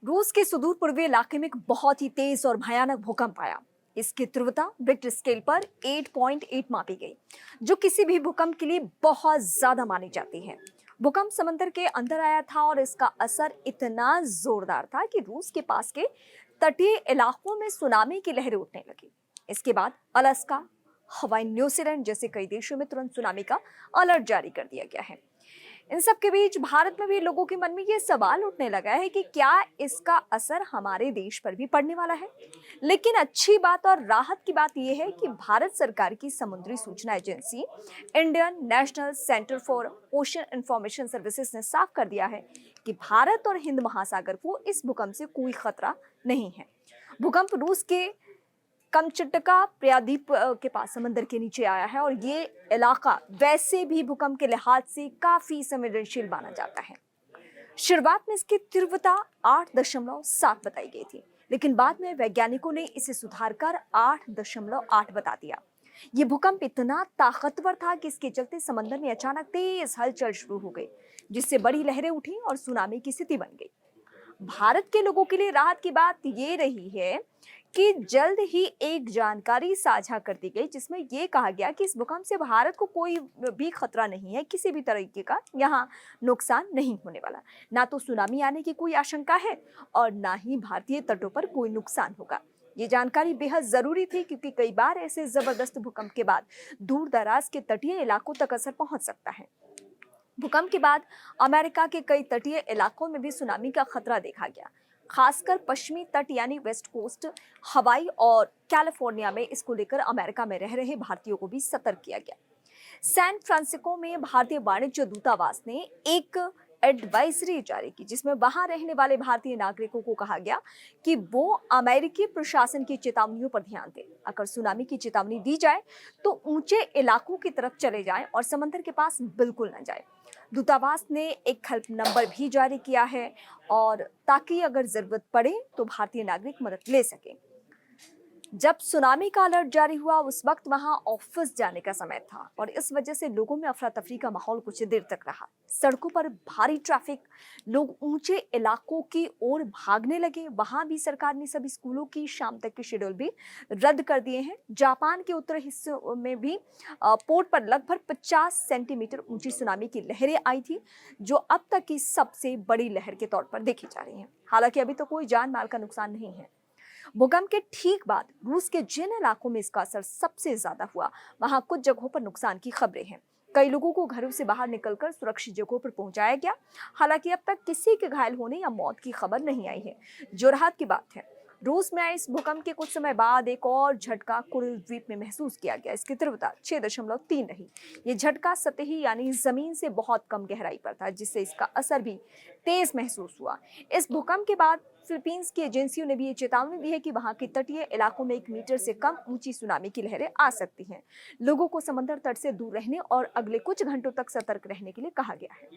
रूस के सुदूर पूर्वी इलाके में एक बहुत ही तेज और भयानक भूकंप आया। इसकी तीव्रता रिक्टर स्केल पर 8.8 मापी गई, जो किसी भी भूकंप के लिए बहुत ज्यादा मानी जाती है। भूकंप समंदर के अंदर आया था और इसका असर इतना जोरदार था कि रूस के पास के तटीय इलाकों में सुनामी की लहरें उठने लगी। इसके बाद अलास्का, हवाई, न्यूजीलैंड जैसे कई देशों में तुरंत सुनामी का अलर्ट जारी कर दिया गया है। इन सब के बीच भारत में भी लोगों के मन में ये सवाल उठने लगा है कि क्या इसका असर हमारे देश पर भी पड़ने वाला है। लेकिन अच्छी बात और राहत की बात यह है कि भारत सरकार की समुद्री सूचना agency Indian national centre for ocean information services ने साफ कर दिया है कि भारत और हिंद महासागर को इस भूकंप से कोई खतरा नहीं है। भूकंप रूस के कमचटका प्रायद्वीप के पास समंदर के नीचे आया है और ये इलाका वैसे भी भूकंप के लिहाज से काफी संवेदनशील माना जाता है। शुरुआत में इसकी तीव्रता 8.7 बताई गई थी, लेकिन बाद में वैज्ञानिकों ने इसे सुधार कर 8.8 बता दिया। ये भूकंप इतना ताकतवर था कि इसके चलते समंदर में अचानक तेज हलचल शुरू हो गई, जिससे बड़ी लहरें उठी और सुनामी की स्थिति बन गई। भारत के लोगों के लिए राहत की बात ये रही है कि जल्द ही एक जानकारी साझा कर दी गई, जिसमें यह कहा गया कि इस भूकंप से भारत को कोई भी खतरा नहीं है, किसी भी तरीके का यहाँ नुकसान नहीं होने वाला। ना तो सुनामी आने की कोई आशंका है और ना ही भारतीय तटों पर कोई नुकसान होगा। ये जानकारी बेहद जरूरी थी, क्योंकि कई बार ऐसे जबरदस्त भूकंप के बाद दूर दराज के तटीय इलाकों तक असर पहुंच सकता है। भूकंप के बाद अमेरिका के कई तटीय इलाकों में भी सुनामी का खतरा देखा गया। खासकर पश्चिमी तट यानी वेस्ट कोस्ट, हवाई और कैलिफोर्निया में इसको लेकर अमेरिका में रह रहे भारतीयों को भी सतर्क किया गया। सैन फ्रांसिस्को में भारतीय वाणिज्य दूतावास ने एक एडवाइजरी जारी की, जिसमें वहां रहने वाले भारतीय नागरिकों को कहा गया कि वो अमेरिकी प्रशासन की चेतावनियों पर ध्यान दें। अगर सुनामी की चेतावनी दी जाए तो ऊंचे इलाकों की तरफ चले जाएं और समंदर के पास बिल्कुल न जाएं। दूतावास ने एक हेल्प नंबर भी जारी किया है, और ताकि अगर जरूरत पड़े तो भारतीय नागरिक मदद ले सकें। जब सुनामी का अलर्ट जारी हुआ उस वक्त वहां ऑफिस जाने का समय था और इस वजह से लोगों में अफरा तफरी का माहौल कुछ देर तक रहा। सड़कों पर भारी ट्रैफिक, लोग ऊंचे इलाकों की ओर भागने लगे। वहां भी सरकार ने सभी स्कूलों की शाम तक के शेड्यूल भी रद्द कर दिए हैं। जापान के उत्तरी हिस्सों में भी पोर्ट पर लगभग 50 सेंटीमीटर ऊंची सुनामी की लहरें आई थी, जो अब तक की सबसे बड़ी लहर के तौर पर देखी जा रही है। हालांकि अभी तो कोई जान माल का नुकसान नहीं है। भूकंप के ठीक बाद रूस के जिन इलाकों में इसका असर सबसे ज्यादा हुआ, वहां कुछ जगहों पर नुकसान की खबरें हैं। कई लोगों को घरों से बाहर निकलकर सुरक्षित जगहों पर पहुंचाया गया। हालांकि अब तक किसी के घायल होने या मौत की खबर नहीं आई है, जो राहत की बात है। रूस में आए इस भूकंप के कुछ समय बाद एक और झटका कुरिल द्वीप में महसूस किया गया। इसकी तीव्रता 6.3 रही। ये झटका सतही यानी जमीन से बहुत कम गहराई पर था, जिससे इसका असर भी तेज महसूस हुआ। इस भूकंप के बाद फिलीपींस की एजेंसियों ने भी ये चेतावनी दी है कि वहां के तटीय इलाकों में 1 मीटर से कम ऊंची सुनामी की लहरें आ सकती हैं। लोगों को समंदर तट से दूर रहने और अगले कुछ घंटों तक सतर्क रहने के लिए कहा गया है।